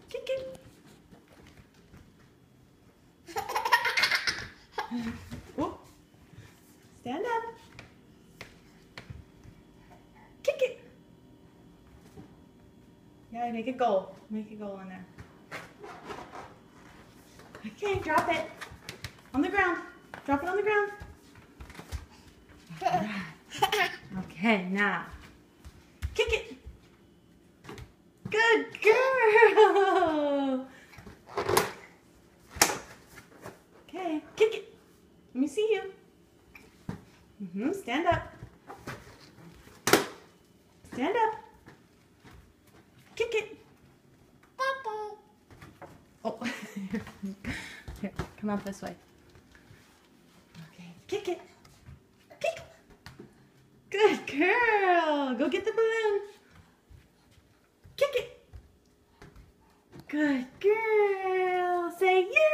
Kick it. Oh. Stand up. Kick it. Yeah, make it go. Make it go in there. Okay, drop it. On the ground. Drop it on the ground. All right. Okay, now. Kick it. Good girl. Okay, kick it. Let me see you. Stand up. Stand up. Kick it. Oh, here, come out this way. Okay, kick it. Kick. Good girl. Go get the balloon. Kick it. Good girl. Say yeah.